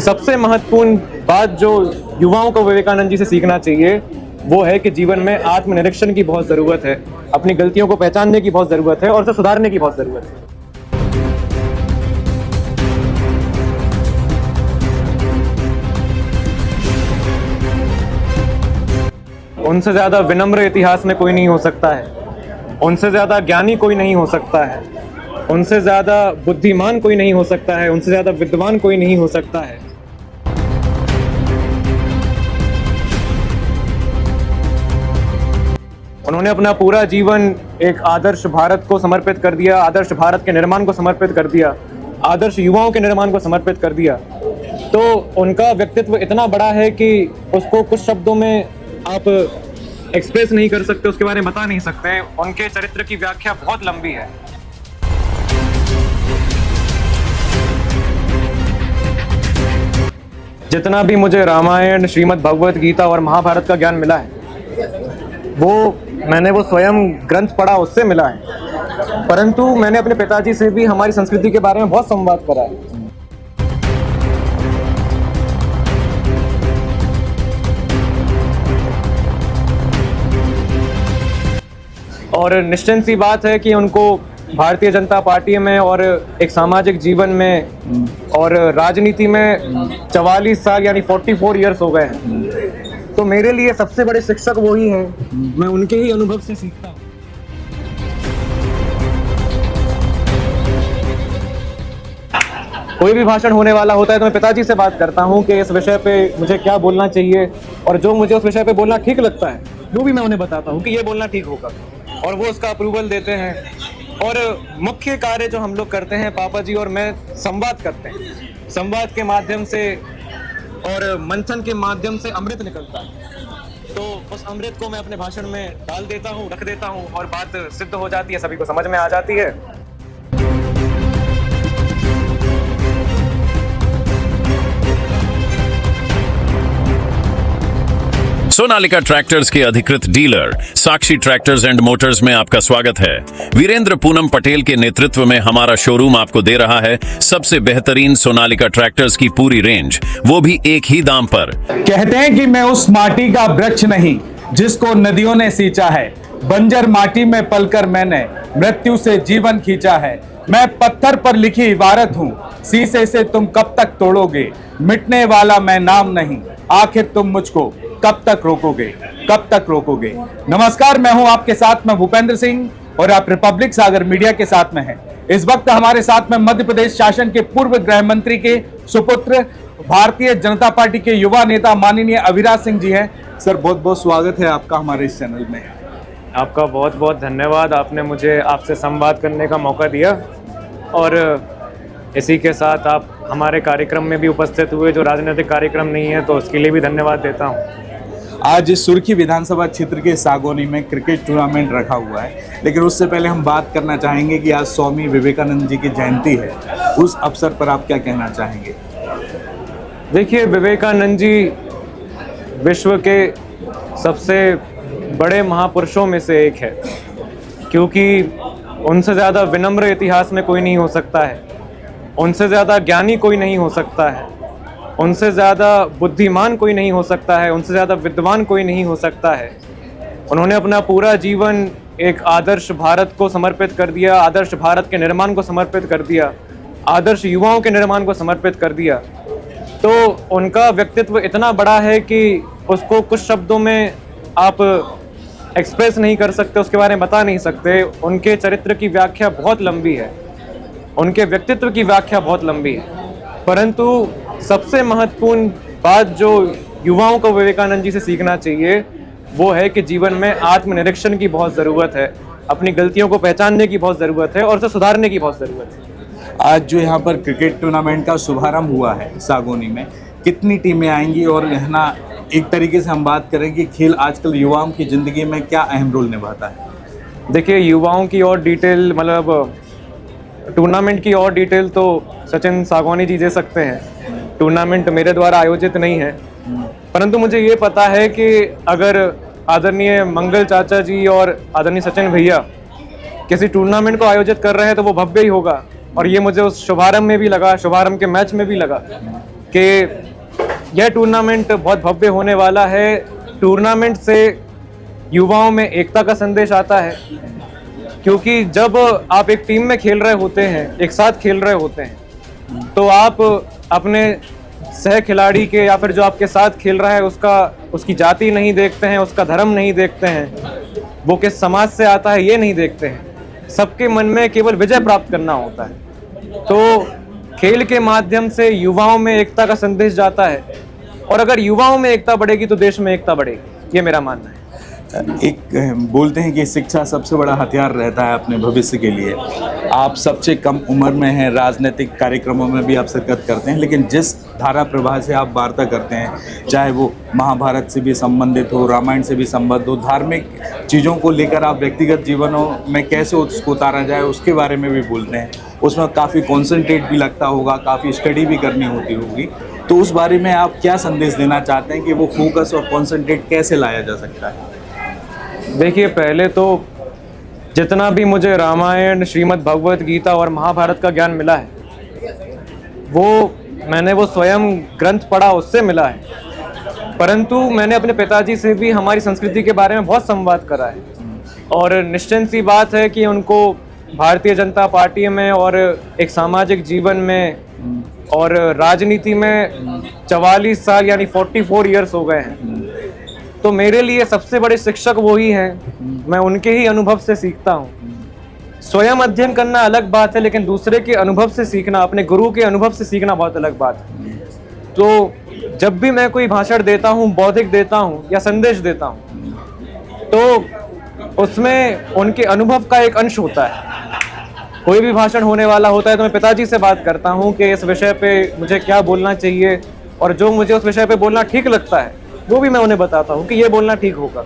सबसे महत्वपूर्ण बात जो युवाओं को विवेकानंद जी से सीखना चाहिए वो है कि जीवन में आत्मनिरीक्षण की बहुत ज़रूरत है, अपनी गलतियों को पहचानने की बहुत ज़रूरत है और उसे सुधारने की बहुत ज़रूरत है। उनसे ज़्यादा विनम्र इतिहास में कोई नहीं हो सकता है, उनसे ज़्यादा ज्ञानी कोई नहीं हो सकता है, उनसे ज़्यादा बुद्धिमान कोई नहीं हो सकता है, उनसे ज़्यादा विद्वान कोई नहीं हो सकता है। उन्होंने अपना पूरा जीवन एक आदर्श भारत को समर्पित कर दिया, आदर्श भारत के निर्माण को समर्पित कर दिया, आदर्श युवाओं के निर्माण को समर्पित कर दिया। तो उनका व्यक्तित्व इतना बड़ा है कि उसको कुछ शब्दों में आप एक्सप्रेस नहीं कर सकते, उसके बारे में बता नहीं सकते। उनके चरित्र की व्याख्या बहुत लंबी है। जितना भी मुझे रामायण, श्रीमद् भगवत गीता और महाभारत का ज्ञान मिला है मैंने वो स्वयं ग्रंथ पढ़ा, उससे मिला है। परंतु मैंने अपने पिताजी से भी हमारी संस्कृति के बारे में बहुत संवाद करा है। और निश्चित सी बात है कि उनको भारतीय जनता पार्टी में और एक सामाजिक जीवन में और राजनीति में 44 साल यानी 44 ईयर्स हो गए हैं। तो मेरे लिए सबसे बड़े शिक्षक वही हैं, मैं उनके ही अनुभव से सीखता हूँ। कोई भी भाषण होने वाला होता है तो मैं पिताजी से बात करता हूँ कि इस विषय पे मुझे क्या बोलना चाहिए, और जो मुझे उस विषय पे बोलना ठीक लगता है वो भी मैं उन्हें बताता हूँ कि ये बोलना ठीक होगा, और वो उसका अप्रूवल देते हैं। और मुख्य कार्य जो हम लोग करते हैं, पापा जी और मैं संवाद करते हैं। संवाद के माध्यम से और मंथन के माध्यम से अमृत निकलता है। तो उस अमृत को मैं अपने भाषण में डाल देता हूँ, रख देता हूँ, और बात सिद्ध हो जाती है, सभी को समझ में आ जाती है। सोनालिका ट्रैक्टर्स के अधिकृत dealer Sakshi tractors and Motors में आपका स्वागत है। वीरेंद्र पूनम पटेल के नेतृत्व में हमारा शोरूम आपको दे रहा है सबसे बेहतरीन सोनालिका ट्रैक्टर्स की पूरी रेंज, वो भी एक ही दाम पर। कहते हैं कि मैं उस माटी का वृक्ष नहीं जिसको नदियों ने सींचा है, बंजर माटी में पलकर मैंने मृत्यु से जीवन खींचा है। मैं पत्थर पर लिखी इबारत हूँ, शीशे से तुम कब तक तोड़ोगे, मिटने वाला मैं नाम नहीं, आखिर तुम मुझको कब तक रोकोगे, कब तक रोकोगे। नमस्कार, मैं हूं आपके साथ में भूपेंद्र सिंह और आप रिपब्लिक सागर मीडिया के साथ में हैं। इस वक्त हमारे साथ में मध्य प्रदेश शासन के पूर्व गृह मंत्री के सुपुत्र, भारतीय जनता पार्टी के युवा नेता माननीय अविराज सिंह जी हैं। सर, बहुत बहुत स्वागत है आपका हमारे इस चैनल में। आपका बहुत बहुत धन्यवाद, आपने मुझे आपसे संवाद करने का मौका दिया, और इसी के साथ आप हमारे कार्यक्रम में भी उपस्थित हुए, जो राजनीतिक कार्यक्रम नहीं है, तो उसके लिए भी धन्यवाद देता हूँ। आज सुर्खी विधानसभा क्षेत्र के सागौनी में क्रिकेट टूर्नामेंट रखा हुआ है, लेकिन उससे पहले हम बात करना चाहेंगे कि आज स्वामी विवेकानंद जी की जयंती है। उस अवसर पर आप क्या कहना चाहेंगे? देखिए, विवेकानंद जी विश्व के सबसे बड़े महापुरुषों में से एक है, क्योंकि उनसे ज़्यादा विनम्र इतिहास में कोई नहीं हो सकता है, उनसे ज़्यादा ज्ञानी कोई नहीं हो सकता है, उनसे ज़्यादा बुद्धिमान कोई नहीं हो सकता है, उनसे ज़्यादा विद्वान कोई नहीं हो सकता है। उन्होंने अपना पूरा जीवन एक आदर्श भारत को समर्पित कर दिया, आदर्श भारत के निर्माण को समर्पित कर दिया, आदर्श युवाओं के निर्माण को समर्पित कर दिया। तो उनका व्यक्तित्व इतना बड़ा है कि उसको कुछ शब्दों में आप एक्सप्रेस नहीं कर सकते, उसके बारे में बता नहीं सकते। उनके चरित्र की व्याख्या बहुत लंबी है, उनके व्यक्तित्व की व्याख्या बहुत लंबी है। परंतु सबसे महत्वपूर्ण बात जो युवाओं को विवेकानंद जी से सीखना चाहिए वो है कि जीवन में आत्मनिरीक्षण की बहुत ज़रूरत है, अपनी गलतियों को पहचानने की बहुत ज़रूरत है और उसे सुधारने की बहुत ज़रूरत है। आज जो यहाँ पर क्रिकेट टूर्नामेंट का शुभारंभ हुआ है सागौनी में, कितनी टीमें आएंगी, और यहाँ एक तरीके से हम बात करें कि खेल आजकल युवाओं की ज़िंदगी में क्या अहम रोल निभाता है? देखिए, युवाओं की और डिटेल, मतलब टूर्नामेंट की और डिटेल तो सचिन सागौनी जी दे सकते हैं। टूर्नामेंट मेरे द्वारा आयोजित नहीं है, परंतु मुझे ये पता है कि अगर आदरणीय मंगल चाचा जी और आदरणीय सचिन भैया किसी टूर्नामेंट को आयोजित कर रहे हैं तो वो भव्य ही होगा, और ये मुझे उस शुभारंभ में भी लगा, शुभारंभ के मैच में भी लगा कि यह टूर्नामेंट बहुत भव्य होने वाला है। टूर्नामेंट से युवाओं में एकता का संदेश आता है, क्योंकि जब आप एक टीम में खेल रहे होते हैं, एक साथ खेल रहे होते हैं, तो आप अपने सह खिलाड़ी के या फिर जो आपके साथ खेल रहा है उसकी जाति नहीं देखते हैं, उसका धर्म नहीं देखते हैं, वो किस समाज से आता है ये नहीं देखते हैं। सबके मन में केवल विजय प्राप्त करना होता है। तो खेल के माध्यम से युवाओं में एकता का संदेश जाता है, और अगर युवाओं में एकता बढ़ेगी तो देश में एकता बढ़ेगी, ये मेरा मानना है। एक बोलते हैं कि शिक्षा सबसे बड़ा हथियार रहता है अपने भविष्य के लिए। आप सबसे कम उम्र में हैं, राजनीतिक कार्यक्रमों में भी आप शिरकत करते हैं, लेकिन जिस धारा प्रवाह से आप वार्ता करते हैं, चाहे वो महाभारत से भी संबंधित हो, रामायण से भी संबंधित हो, धार्मिक चीज़ों को लेकर आप व्यक्तिगत जीवनों में कैसे उसको उतारा जाए उसके बारे में भी बोलते हैं। उसमें काफ़ी कॉन्सेंट्रेट भी लगता होगा, काफ़ी स्टडी भी करनी होती होगी, तो उस बारे में आप क्या संदेश देना चाहते हैं कि वो फोकस और कॉन्सेंट्रेट कैसे लाया जा सकता है? देखिए, पहले तो जितना भी मुझे रामायण, श्रीमद् भगवत गीता और महाभारत का ज्ञान मिला है, मैंने वो स्वयं ग्रंथ पढ़ा, उससे मिला है। परंतु मैंने अपने पिताजी से भी हमारी संस्कृति के बारे में बहुत संवाद करा है, और निश्चित सी बात है कि उनको भारतीय जनता पार्टी में और एक सामाजिक जीवन में और राजनीति में 44 साल यानी 44 ईयर्स हो गए हैं। तो मेरे लिए सबसे बड़े शिक्षक वो ही हैं। मैं उनके ही अनुभव से सीखता हूँ। स्वयं अध्ययन करना अलग बात है, लेकिन दूसरे के अनुभव से सीखना, अपने गुरु के अनुभव से सीखना बहुत अलग बात है। तो जब भी मैं कोई भाषण देता हूँ, बौद्धिक देता हूँ या संदेश देता हूँ, तो उसमें उनके अनुभव का एक अंश होता है। कोई भी भाषण होने वाला होता है तो मैं पिताजी से बात करता हूँ कि इस विषय पे मुझे क्या बोलना चाहिए, और जो मुझे उस विषय पे बोलना ठीक लगता है वो भी मैं उन्हें बताता हूँ कि ये बोलना ठीक होगा,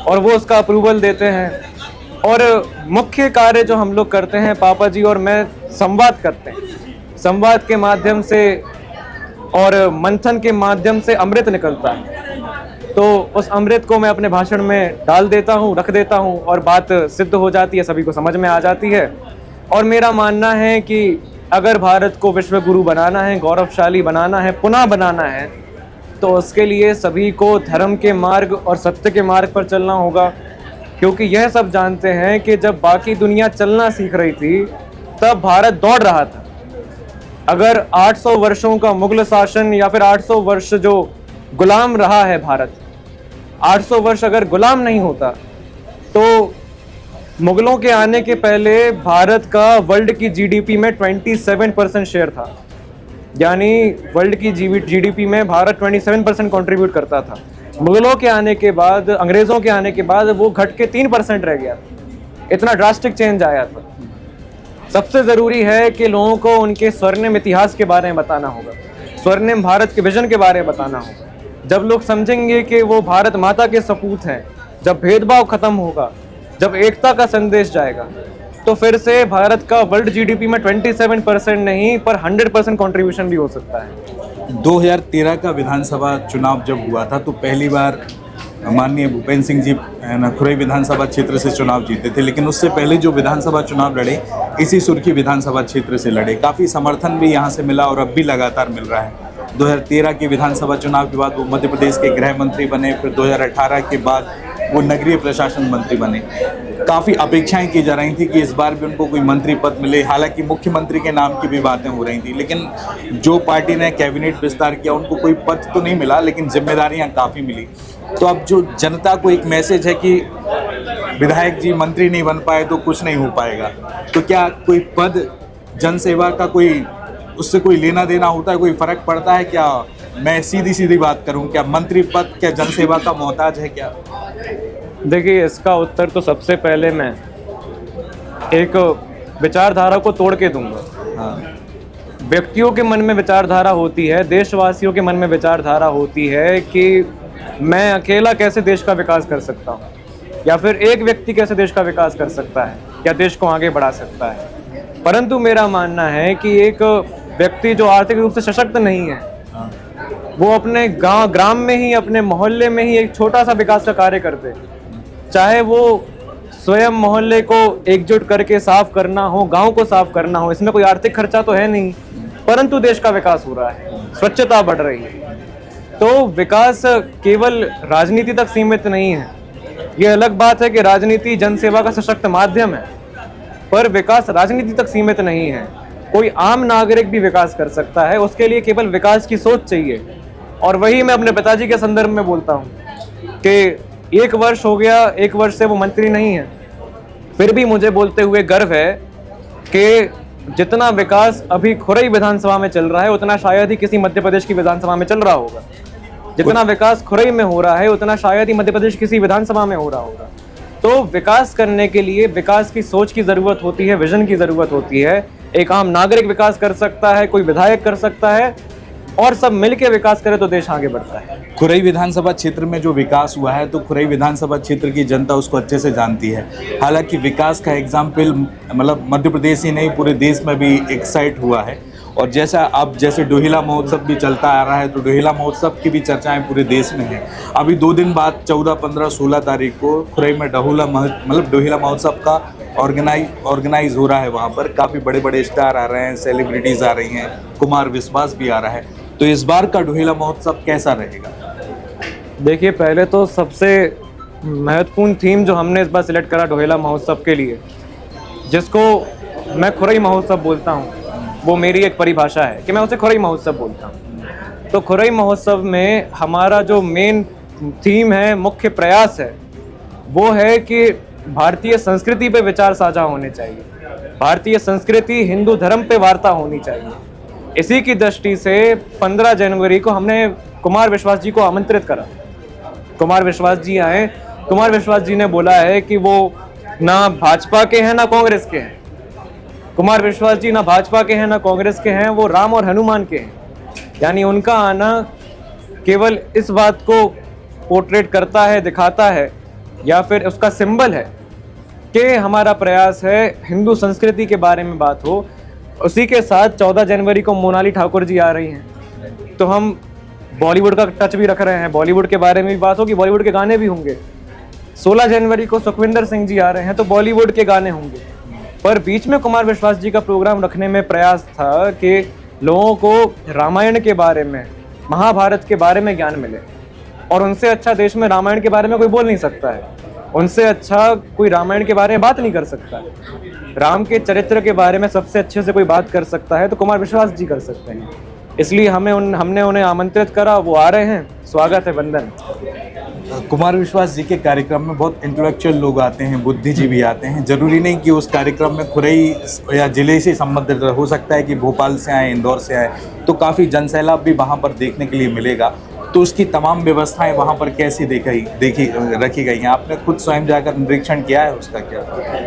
और वो उसका अप्रूवल देते हैं। और मुख्य कार्य जो हम लोग करते हैं, पापा जी और मैं संवाद करते हैं। संवाद के माध्यम से और मंथन के माध्यम से अमृत निकलता है, तो उस अमृत को मैं अपने भाषण में डाल देता हूँ, रख देता हूँ, और बात सिद्ध हो जाती है, सभी को समझ में आ जाती है। और मेरा मानना है कि अगर भारत को विश्व गुरु बनाना है, गौरवशाली बनाना है, पुनः बनाना है, तो उसके लिए सभी को धर्म के मार्ग और सत्य के मार्ग पर चलना होगा। क्योंकि यह सब जानते हैं कि जब बाकी दुनिया चलना सीख रही थी, तब भारत दौड़ रहा था। अगर 800 वर्षों का मुगल शासन या फिर 800 वर्ष जो गुलाम रहा है भारत, 800 वर्ष अगर गुलाम नहीं होता, तो मुगलों के आने के पहले भारत का वर्ल्ड की जीडीपी में 27% शेयर था। यानी वर्ल्ड की जीडीपी में भारत 27% कंट्रीब्यूट करता था। मुगलों के आने के बाद, अंग्रेज़ों के आने के बाद वो घट के 3% रह गया। इतना ड्रास्टिक चेंज आया था। सबसे ज़रूरी है कि लोगों को उनके स्वर्णिम इतिहास के बारे में बताना होगा, स्वर्णिम भारत के विजन के बारे में बताना होगा। जब लोग समझेंगे कि वो भारत माता के सपूत हैं, जब भेदभाव खत्म होगा, जब एकता का संदेश जाएगा, तो फिर से भारत का वर्ल्ड जीडीपी में 27% नहीं पर 100% कंट्रीब्यूशन भी हो सकता है। 2013 का विधानसभा चुनाव जब हुआ था, तो पहली बार माननीय भूपेंद्र सिंह जी खुरई विधानसभा क्षेत्र से चुनाव जीते थे, लेकिन उससे पहले जो विधानसभा चुनाव लड़े, इसी सुर्खी विधानसभा क्षेत्र से लड़े। काफ़ी समर्थन भी यहाँ से मिला और अब भी लगातार मिल रहा है। 2013 के विधानसभा चुनाव के बाद वो मध्य प्रदेश के गृह मंत्री बने, फिर 2018 के बाद वो नगरीय प्रशासन मंत्री बने। काफ़ी अपेक्षाएं की जा रही थी कि इस बार भी उनको कोई मंत्री पद मिले, हालांकि मुख्यमंत्री के नाम की भी बातें हो रही थी, लेकिन जो पार्टी ने कैबिनेट विस्तार किया उनको कोई पद तो नहीं मिला, लेकिन जिम्मेदारियां काफ़ी मिली। तो अब जो जनता को एक मैसेज है कि विधायक जी मंत्री नहीं बन पाए तो कुछ नहीं हो पाएगा, तो क्या कोई पद जनसेवा का कोई उससे कोई लेना देना होता है, कोई फ़र्क पड़ता है क्या? मैं सीधी सीधी बात करूं, क्या मंत्री पद क्या जनसेवा का मोहताज है क्या? देखिए, इसका उत्तर तो सबसे पहले मैं एक विचारधारा को तोड़ के दूंगा। हाँ। व्यक्तियों के मन में विचारधारा होती है, देशवासियों के मन में विचारधारा होती है कि मैं अकेला कैसे देश का विकास कर सकता हूँ, या फिर एक व्यक्ति कैसे देश का विकास कर सकता है या देश को आगे बढ़ा सकता है। परंतु मेरा मानना है कि एक व्यक्ति जो आर्थिक रूप से सशक्त नहीं है, वो अपने ग्राम में ही, अपने मोहल्ले में ही एक छोटा सा विकास का कार्य करते, चाहे वो स्वयं मोहल्ले को एकजुट करके साफ करना हो, गांव को साफ करना हो, इसमें कोई आर्थिक खर्चा तो है नहीं, परंतु देश का विकास हो रहा है। स्वच्छता बढ़ रही है। तो विकास केवल राजनीति तक सीमित नहीं है। ये अलग बात है कि राजनीति जनसेवा का सशक्त माध्यम है, पर विकास राजनीति तक सीमित नहीं है। कोई आम नागरिक भी विकास कर सकता है, उसके लिए केवल विकास की सोच चाहिए। और वही मैं अपने पिताजी के संदर्भ में बोलता हूँ कि 1 वर्ष हो गया, 1 वर्ष से वो मंत्री नहीं है, फिर भी मुझे बोलते हुए गर्व है कि जितना विकास अभी खुरई विधानसभा में चल रहा है उतना शायद ही किसी मध्य प्रदेश की विधानसभा में चल रहा होगा। जितना विकास खुरई में हो रहा है उतना शायद ही मध्य प्रदेश किसी विधानसभा में हो रहा होगा। तो विकास करने के लिए विकास की सोच की जरूरत होती है, विजन की जरूरत होती है। एक आम नागरिक विकास कर सकता है, कोई विधायक कर सकता है, और सब मिलकर विकास करे तो देश आगे बढ़ता है। खुरई विधानसभा क्षेत्र में जो विकास हुआ है तो खुरई विधानसभा क्षेत्र की जनता उसको अच्छे से जानती है। हालांकि विकास का एग्जाम्पल मतलब मध्य प्रदेश ही नहीं पूरे देश में भी एक साइट हुआ है। और जैसा अब जैसे डोहिला महोत्सव भी चलता आ रहा है तो डोहिला महोत्सव की भी चर्चाएं पूरे देश में हैं। अभी 2 दिन बाद 14, 15, 16 तारीख को खुरई में डोहिला महोत्सव का ऑर्गेनाइज हो रहा है। वहाँ पर काफ़ी बड़े बड़े स्टार आ रहे हैं, सेलिब्रिटीज़ आ रही हैं, कुमार विश्वास भी आ रहा है। तो इस बार का डोहिला महोत्सव कैसा रहेगा? देखिए, पहले तो सबसे महत्वपूर्ण थीम जो हमने इस बार सिलेक्ट करा डोहिला महोत्सव के लिए, जिसको मैं खुरई महोत्सव बोलता हूँ, वो मेरी एक परिभाषा है कि मैं उसे खुरई महोत्सव बोलता हूँ। तो खुरई महोत्सव में हमारा जो मेन थीम है, मुख्य प्रयास है, वो है कि भारतीय संस्कृति पे विचार साझा होने चाहिए। भारतीय संस्कृति, हिंदू धर्म पे वार्ता होनी चाहिए। इसी की दृष्टि से 15 जनवरी को हमने कुमार विश्वास जी को आमंत्रित करा। कुमार विश्वास जी आए। कुमार विश्वास जी ने बोला है कि वो ना भाजपा के हैं ना कांग्रेस के हैं। कुमार विश्वास जी ना भाजपा के हैं ना कांग्रेस के हैं, वो राम और हनुमान के हैं। यानी उनका आना केवल इस बात को पोर्ट्रेट करता है, दिखाता है, या फिर उसका सिंबल है कि हमारा प्रयास है हिंदू संस्कृति के बारे में बात हो। उसी के साथ 14 जनवरी को मोनाली ठाकुर जी आ रही हैं, तो हम बॉलीवुड का टच भी रख रहे हैं। बॉलीवुड के बारे में भी बात होगी, बॉलीवुड के गाने भी होंगे। 16 जनवरी को सुखविंदर सिंह जी आ रहे हैं, तो बॉलीवुड के गाने होंगे। पर बीच में कुमार विश्वास जी का प्रोग्राम रखने में प्रयास था कि लोगों को रामायण के बारे में, महाभारत के बारे में ज्ञान मिले। और उनसे अच्छा देश में रामायण के बारे में कोई बोल नहीं सकता है, उनसे अच्छा कोई रामायण के बारे में बात नहीं कर सकता है। राम के चरित्र के बारे में सबसे अच्छे से कोई बात कर सकता है तो कुमार विश्वास जी कर सकते हैं। इसलिए हमने उन्हें आमंत्रित करा, वो आ रहे हैं। स्वागत है, वंदन। कुमार विश्वास जी के कार्यक्रम में बहुत इंटेलेक्चुअल लोग आते हैं, बुद्धिजीवी आते हैं। जरूरी नहीं कि उस कार्यक्रम में खुरई या जिले से संबंधित हो सकता है कि भोपाल से आए, इंदौर से आए, तो काफ़ी जनसैलाब भी वहाँ पर देखने के लिए मिलेगा। तो उसकी तमाम व्यवस्थाएं वहाँ पर कैसी रखी गई हैं? आपने खुद स्वयं जाकर निरीक्षण किया है उसका क्या?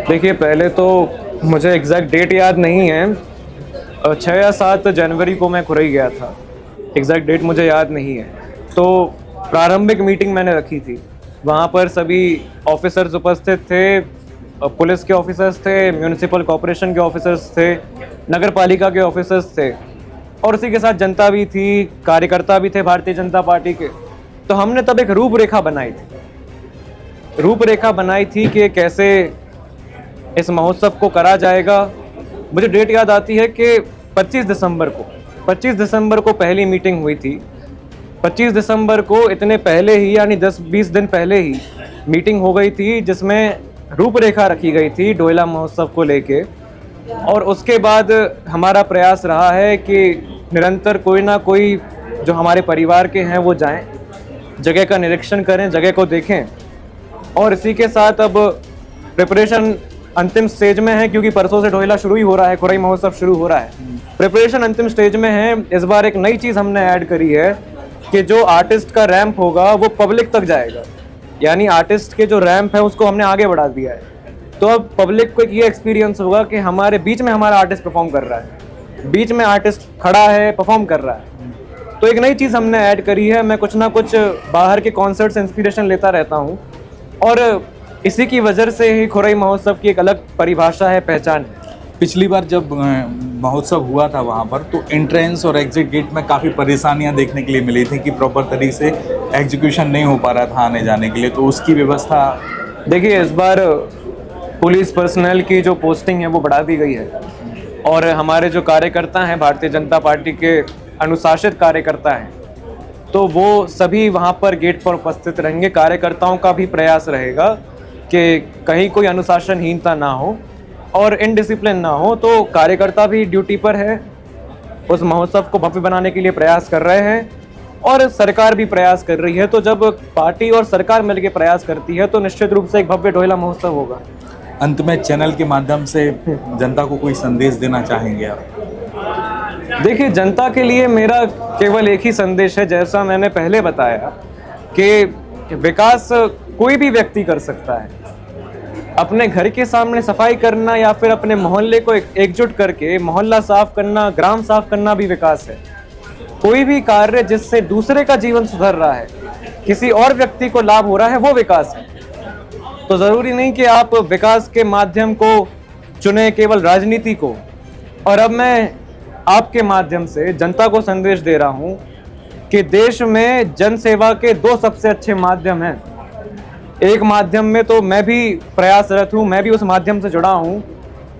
देखिए, पहले तो मुझे एग्जैक्ट डेट याद नहीं है, 6 या 7 जनवरी को मैं खुरई गया था। एग्जैक्ट डेट मुझे याद नहीं है। तो प्रारंभिक मीटिंग मैंने रखी थी, वहाँ पर सभी ऑफिसर्स उपस्थित थे, पुलिस के ऑफिसर्स थे, म्यूनिसिपल कॉरपोरेशन के ऑफिसर्स थे, नगर पालिका के ऑफिसर्स थे, और उसी के साथ जनता भी थी, कार्यकर्ता भी थे भारतीय जनता पार्टी के। तो हमने तब एक रूपरेखा बनाई थी कि कैसे इस महोत्सव को करा जाएगा। मुझे डेट याद आती है कि 25 दिसंबर को पहली मीटिंग हुई थी। 25 दिसंबर को इतने पहले ही, यानी 10-20 दिन पहले ही मीटिंग हो गई थी, जिसमें रूपरेखा रखी गई थी डोहिला महोत्सव को लेके। और उसके बाद हमारा प्रयास रहा है कि निरंतर कोई ना कोई जो हमारे परिवार के हैं वो जाएं, जगह का निरीक्षण करें, जगह को देखें। और इसी के साथ अब प्रिपरेशन अंतिम स्टेज में है, क्योंकि परसों से डोहिला शुरू ही हो रहा है, खुरई महोत्सव शुरू हो रहा है। प्रिपरेशन अंतिम स्टेज में है। इस बार एक नई चीज़ हमने ऐड करी है कि जो आर्टिस्ट का रैंप होगा वो पब्लिक तक जाएगा। यानी आर्टिस्ट के जो रैंप है उसको हमने आगे बढ़ा दिया है। तो अब पब्लिक को एक ये एक्सपीरियंस होगा कि हमारे बीच में हमारा आर्टिस्ट परफॉर्म कर रहा है, बीच में आर्टिस्ट खड़ा है, परफॉर्म कर रहा है। तो एक नई चीज़ हमने ऐड करी है। मैं कुछ ना कुछ बाहर के कॉन्सर्ट से इंस्पिरेशन लेता रहता हूँ, और इसी की वजह से ही खुरई महोत्सव की एक अलग परिभाषा है, पहचान है। पिछली बार जब महोत्सव हुआ था वहाँ पर, तो एंट्रेंस और एग्जिट गेट में काफ़ी परेशानियाँ देखने के लिए मिली थी कि प्रॉपर तरीके से एग्जीक्यूशन नहीं हो पा रहा था आने जाने के लिए। तो उसकी व्यवस्था, देखिए, इस बार पुलिस पर्सनल की जो पोस्टिंग है वो बढ़ा दी गई है, और हमारे जो कार्यकर्ता हैं भारतीय जनता पार्टी के, अनुशासित कार्यकर्ता हैं तो वो सभी वहाँ पर गेट पर उपस्थित रहेंगे। कार्यकर्ताओं का भी प्रयास रहेगा कि कहीं कोई अनुशासनहीनता ना हो और इनडिसिप्लिन ना हो। तो कार्यकर्ता भी ड्यूटी पर है, उस महोत्सव को भव्य बनाने के लिए प्रयास कर रहे हैं और सरकार भी प्रयास कर रही है। तो जब पार्टी और सरकार मिलकर प्रयास करती है तो निश्चित रूप से एक भव्य डोहिला महोत्सव होगा। अंत में चैनल के माध्यम से जनता को कोई संदेश देना चाहेंगे आप? देखिए, जनता के लिए मेरा केवल एक ही संदेश है, जैसा मैंने पहले बताया कि विकास कोई भी व्यक्ति कर सकता है। अपने घर के सामने सफाई करना या फिर अपने मोहल्ले को एकजुट करके मोहल्ला साफ करना, ग्राम साफ करना भी विकास है। कोई भी कार्य जिससे दूसरे का जीवन सुधर रहा है, किसी और व्यक्ति को लाभ हो रहा है, वो विकास है। तो जरूरी नहीं कि आप विकास के माध्यम को चुने, केवल राजनीति को। और अब मैं आपके माध्यम से जनता को संदेश दे रहा हूं कि देश में जन सेवा के दो सबसे अच्छे माध्यम हैं। एक माध्यम में तो मैं भी प्रयासरत हूं, मैं भी उस माध्यम से जुड़ा हूं।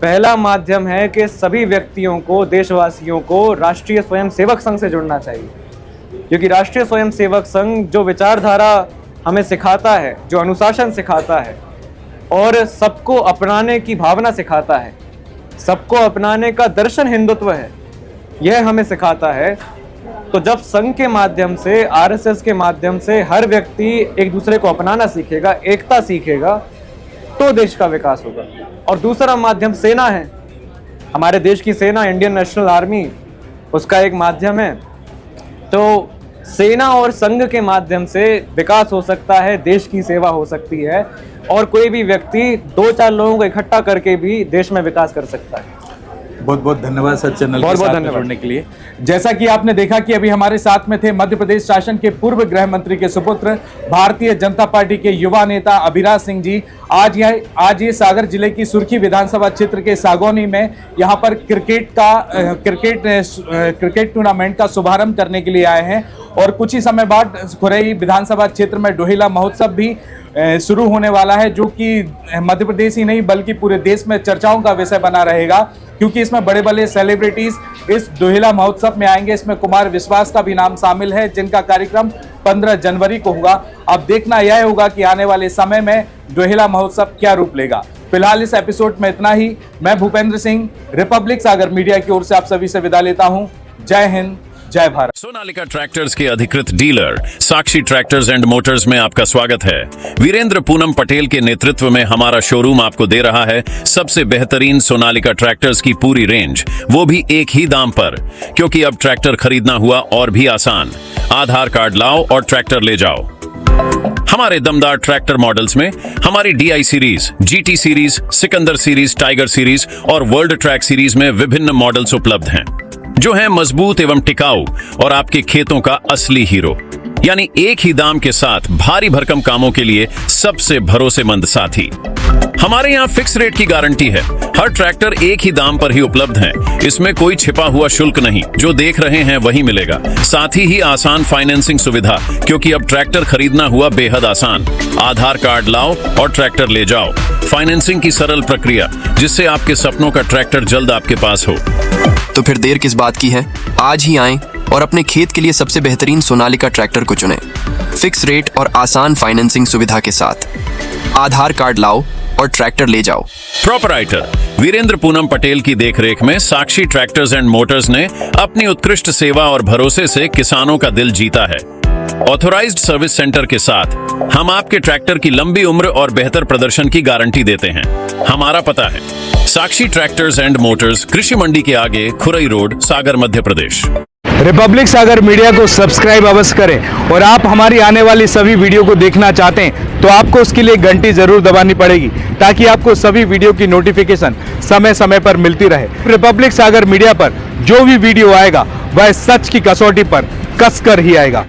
पहला माध्यम है कि सभी व्यक्तियों को, देशवासियों को राष्ट्रीय स्वयंसेवक संघ से जुड़ना चाहिए, क्योंकि राष्ट्रीय स्वयंसेवक संघ जो विचारधारा हमें सिखाता है, जो अनुशासन सिखाता है और सबको अपनाने की भावना सिखाता है, सबको अपनाने का दर्शन हिंदुत्व है, यह हमें सिखाता है। तो जब संघ के माध्यम से, आरएसएस के माध्यम से हर व्यक्ति एक दूसरे को अपनाना सीखेगा, एकता सीखेगा, तो देश का विकास होगा। और दूसरा माध्यम सेना है, हमारे देश की सेना, इंडियन नेशनल आर्मी, उसका एक माध्यम है। तो सेना और संघ के माध्यम से विकास हो सकता है, देश की सेवा हो सकती है और कोई भी व्यक्ति 2-4 लोगों को इकट्ठा करके भी देश में विकास कर सकता है। बहुत बहुत धन्यवाद सर चैनल के साथ धन्यवाद जुड़ने के लिए। जैसा कि आपने देखा कि अभी हमारे साथ में थे मध्य प्रदेश शासन के पूर्व गृह मंत्री के सुपुत्र, भारतीय जनता पार्टी के युवा नेता अभिराज सिंह जी। आज ये सागर जिले की सुर्खी विधानसभा क्षेत्र के सागौनी में यहाँ पर क्रिकेट टूर्नामेंट का शुभारंभ करने के लिए आए हैं और कुछ ही समय बाद खुरई विधानसभा क्षेत्र में डोहिला महोत्सव भी शुरू होने वाला है, जो कि मध्य प्रदेश ही नहीं बल्कि पूरे देश में चर्चाओं का विषय बना रहेगा, क्योंकि इसमें बड़े बड़े सेलिब्रिटीज इस डोहिला महोत्सव में आएंगे। इसमें कुमार विश्वास का भी नाम शामिल है, जिनका कार्यक्रम 15 जनवरी को होगा। अब देखना यह होगा कि आने वाले समय में डोहिला महोत्सव क्या रूप लेगा। फिलहाल इस एपिसोड में इतना ही। मैं भूपेंद्र सिंह, रिपब्लिक सागर मीडिया की ओर से आप सभी से विदा लेता हूं। जय हिंद, जय भारत। सोनालिका ट्रैक्टर्स के अधिकृत dealer Sakshi tractors and Motors में आपका स्वागत है। वीरेंद्र पूनम पटेल के नेतृत्व में हमारा शोरूम आपको दे रहा है सबसे बेहतरीन सोनालिका ट्रैक्टर्स की पूरी रेंज, वो भी एक ही दाम पर। क्योंकि अब ट्रैक्टर खरीदना हुआ और भी आसान। आधार कार्ड लाओ और ट्रैक्टर ले जाओ। हमारे दमदार ट्रैक्टर मॉडल्स में हमारी DI series, GT series, Sikandar series, tiger series और वर्ल्ड ट्रैक सीरीज में विभिन्न मॉडल्स उपलब्ध हैं, जो हैं मजबूत एवं टिकाऊ और आपके खेतों का असली हीरो। यानी एक ही दाम के साथ भारी भरकम कामों के लिए सबसे भरोसेमंद साथी। हमारे यहाँ फिक्स रेट की गारंटी है। हर ट्रैक्टर एक ही दाम पर ही उपलब्ध है, इसमें कोई छिपा हुआ शुल्क नहीं, जो देख रहे हैं वही मिलेगा। साथ ही आसान फाइनेंसिंग सुविधा, क्योंकि अब ट्रैक्टर खरीदना हुआ बेहद आसान। आधार कार्ड लाओ और ट्रैक्टर ले जाओ। फाइनेंसिंग की सरल प्रक्रिया, जिससे आपके सपनों का ट्रैक्टर जल्द आपके पास हो। तो फिर देर किस बात की है? आज ही आएं और अपने खेत के लिए सबसे बेहतरीन सोनालिका ट्रैक्टर को चुनें, फिक्स रेट और आसान फाइनेंसिंग सुविधा के साथ। आधार कार्ड लाओ और ट्रैक्टर ले जाओ। प्रोपराइटर वीरेंद्र पूनम पटेल की देखरेख में साक्षी ट्रैक्टर्स एंड मोटर्स ने अपनी उत्कृष्ट सेवा और भरोसे से किसानों का दिल जीता है। ऑथोराइज्ड सर्विस सेंटर के साथ हम आपके ट्रैक्टर की लंबी उम्र और बेहतर प्रदर्शन की गारंटी देते हैं। हमारा पता है साक्षी ट्रैक्टर्स एंड मोटर्स, कृषि मंडी के आगे, खुरई रोड, सागर, मध्य प्रदेश। रिपब्लिक सागर मीडिया को सब्सक्राइब अवश्य करें और आप हमारी आने वाली सभी वीडियो को देखना चाहते हैं तो आपको उसके लिए घंटी जरूर दबानी पड़ेगी, ताकि आपको सभी वीडियो की नोटिफिकेशन समय समय पर मिलती रहे। रिपब्लिक सागर मीडिया पर जो भी वीडियो आएगा वह सच की कसौटी पर कसकर ही आएगा।